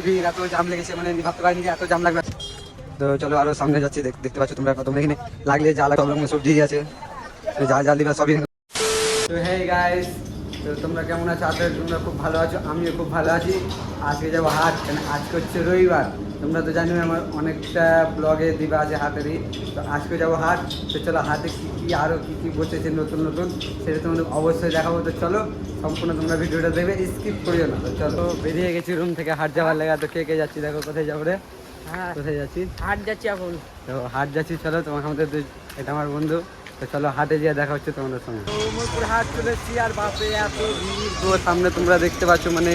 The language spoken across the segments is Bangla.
ভিড় এত জাম লেগেছে, মানে ভাবতে পারিনি যে এত জাম লাগবে। তো চলো আরো সামনে যাচ্ছি, দেখতে পাচ্ছ তোমরা তোমরা এখানে লাগলে যা লাগবে সব রকম সবজি আছে, যা যা দিবা সবই। তো হেই গাইস, তো তোমরা কেমন আছো? আশা করি তোমরা খুব ভালো আছো, আমিও খুব ভালো আছি। আজকে যাবো হাট, কেন আজকে হচ্ছে রবিবার। তোমরা তো জানোই আমার অনেকটা ব্লগে দিবা আছে হাটেরই। তো আজকে যাবো হাট। তো চলো হাটে কী কী আরও কী কী বসেছে নতুন নতুন, সেটা তোমাদের অবশ্যই দেখাবো। তো চলো সম্পূর্ণ তোমরা ভিডিওটা দেখবে, স্কিপ করিও না। তো চলো বেরিয়ে গেছি রুম থেকে হাট যাওয়ার লেগা। তো কে কে যাচ্ছি দেখো, কোথায় যাবো রে? হ্যাঁ, কোথায় যাচ্ছি? হাট যাচ্ছি এখন। তো হাট যাচ্ছি, চলো তোমার আমাদের এটা আমার বন্ধু। তো চলো হাটে গিয়ে দেখা হচ্ছে তোমাদের সঙ্গে। তো মোরপুর হাট চলে এসেছি, আর বাপরে এত ভিড়। তো সামনে তোমরা দেখতে পাচ্ছ মানে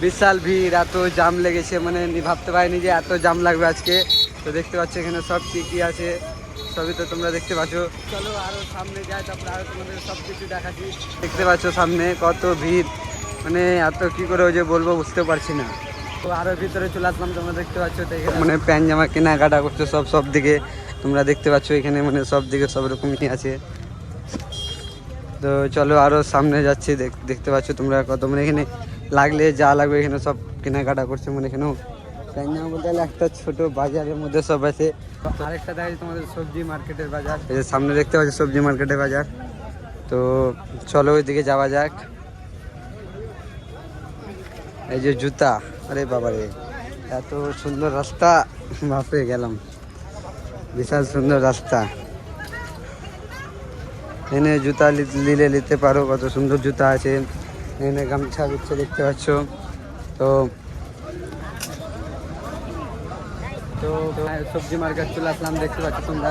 বিশাল ভিড়, এত জাম লেগেছে, মানে ভাবতে পারিনি যে এত জাম লাগবে আজকে। তো দেখতে পাচ্ছ এখানে সব কী কী আছে সবই তো তোমরা দেখতে পাচ্ছ। চলো আরও সামনে যাই, তারপরে আরও তোমাদের সব কিছু দেখাচ্ছি। দেখতে পাচ্ছ সামনে কত ভিড়, মানে এত কী করে যে বলবো বুঝতে পারছি না। তো আরও ভিতরে চলে আসলাম, তোমরা দেখতে পাচ্ছ। তো এখানে মানে প্যান্ট জামা কেনাকাটা করছে সব দিকে তোমরা দেখতে পাচ্ছ। এখানে মানে সব দিকে সব রকমই আছে। তো চলো আরও সামনে যাচ্ছি, দেখতে পাচ্ছ তোমরা কত, মানে এখানে লাগলে যা লাগবে এখানে সব কেনাকাটা করছে। মানে এখানেও প্যান্ট জামা বলতে গেলে একটা ছোট বাজারের মধ্যে সব আছে। আরেকটা দেখাচ্ছি তোমাদের সবজি মার্কেটের বাজার, এই যে সামনে দেখতে পাচ্ছ সবজি মার্কেটের বাজার। তো চলো ওইদিকে যাওয়া যাক। এই যে জুতা, আরে বাবারে এত সুন্দর রাস্তা, বাপরে গেলাম, বিশাল সুন্দর রাস্তা। এনে জুতা নিলে নিতে পারো, কত সুন্দর জুতা আছে। এনে গামছা বিচ্ছে দেখতে পাচ্ছ। তো তো সবজি মার্কেট চলে আসলাম, দেখতে পাচ্ছ তোমরা।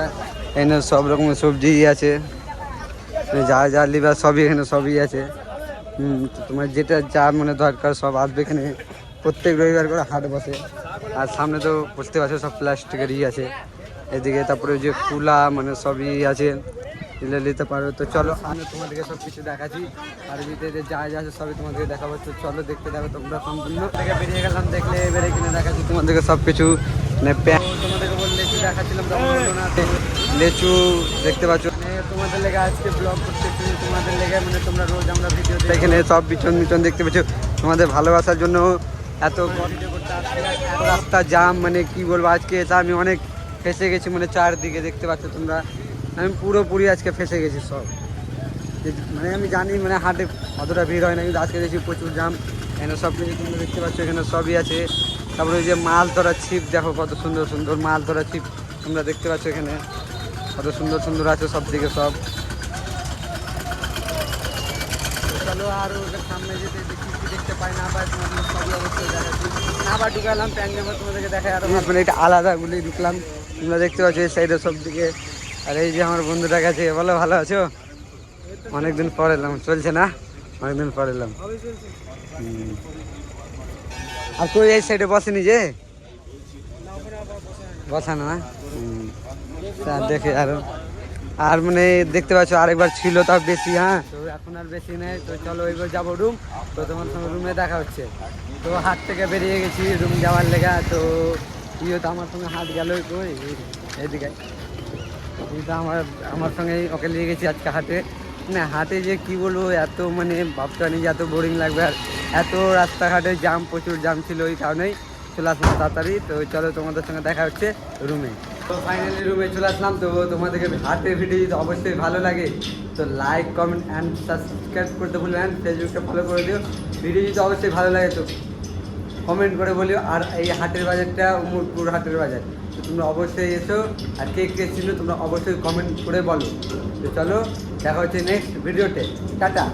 এখানে সব রকমের সবজি আছে, যা যা লিবা সবই এখানে সবই আছে। তো তোমার যেটা যা মানে দরকার সব আসবে এখানে। প্রত্যেক রবিবার করে হাট বসে। আর সামনে তো বুঝতে পারছো সব প্লাস্টিকের আছে এদিকে। তারপরে যে কুলা মানে সবই আছে, নিলে নিতে পারো। তো চলো সামনে তোমাদেরকে সব কিছু দেখাচ্ছি, আর ভিতরে যা যা আছে সবই তোমাদেরকে দেখাবো। তো চলো দেখতে দেখো তোমরা সম্পূর্ণ থেকে বেরিয়ে গেলাম, দেখলে এবারে কিনে দেখাচ্ছি তোমাদেরকে সব কিছু। মানে তোমাদেরকে বললে লেচু দেখাচ্ছিলাম, তখন বললো না। লেচু দেখতে পাচ্ছ, মানে তোমাদের লেগে আজকে ব্লগ করতেছি, তোমাদের লেগে মানে তোমরা রোজ আমরা ভিডিও এখানে সব বিচন দেখতে পাচ্ছ। তোমাদের ভালোবাসার জন্য এত ভিডিও করতে আসছে, এত রাস্তা জাম, মানে কি বলবো আজকে তা আমি অনেক ফেসে গেছি। মানে চারদিকে দেখতে পাচ্ছ তোমরা, আমি পুরোপুরি আজকে ফেসে গেছি সব। মানে আমি জানি মানে হাটে অতটা ভিড় হয় না, কিন্তু আজকে দেখছি প্রচুর জাম। এখানে সব কিছু তোমরা দেখতে পাচ্ছ, এখানে সবই আছে। তারপরে ওই যে মাছ ধরার ছিপ দেখো, কত সুন্দর সুন্দর মাছ ধরার ছিপ তোমরা দেখতে পাচ্ছ। এখানে কত সুন্দর সুন্দর আছে সব দিকে সব। চলো আর ওদের সামনে যেতে দেখি কি দেখতে পাই না পাই, তোমাদের সবই অবশ্যই দেখাচ্ছি। আবার ঢুকালাম প্যান্ট জামা তোমাদেরকে দেখাই, আরো মানে এটা আলাদাগুলি ঢুকলাম। তোমরা দেখতে পাচ্ছ এই সাইডে সব দিকে। আর এই যে আমার বন্ধুটা কাছে, বলো ভালো আছো? অনেকদিন পর এলাম, চলছে না? অনেকদিন পর এলাম। আর তুই এই সাইডে বসেনি যে বসা না? দেখে আরো, আর মানে দেখতে পাচ্ছ আরেকবার ছিল তাও বেশি। হ্যাঁ, তো এখন আর বেশি নেই। তো চলো এবার যাবো রুম। তো তোমার সঙ্গে রুমে দেখা হচ্ছে। তো হাট থেকে বেরিয়ে গেছি রুম যাওয়ার লেগা। তো ইয়ে তো আমার সঙ্গে হাট গেল কই এদিকে। কিন্তু আমার সঙ্গে ওকে নিয়ে গেছি আজকে হাটে। না হাটে যে কি বলবো, এত মানে ভাবতে পারিনি যে এত বোরিং লাগবে। আর এত রাস্তাঘাটে জাম, প্রচুর জাম ছিল, ওই কারণেই চলে আসলাম তাড়াতাড়ি। তো চলো তোমাদের সঙ্গে দেখা হচ্ছে রুমে। তো ফাইনালি রুমে চলে আসলাম। তো তোমাদেরকে হাটের ভিডিও যদি অবশ্যই ভালো লাগে তো লাইক কমেন্ট অ্যান্ড সাবস্ক্রাইব করতে ভুলবেন, অ্যান্ড ফেসবুকটা ফলো করে দিও। ভিডিও যদি অবশ্যই ভালো লাগে তো কমেন্ট করে বলিও। আর এই হাটের বাজারটা উমরপুর হাটের বাজার, তো তোমরা অবশ্যই এসো। আর কে কে ছিল তোমরা অবশ্যই কমেন্ট করে বলো। তো চলো দেখা হচ্ছে নেক্সট ভিডিওতে, টাটা।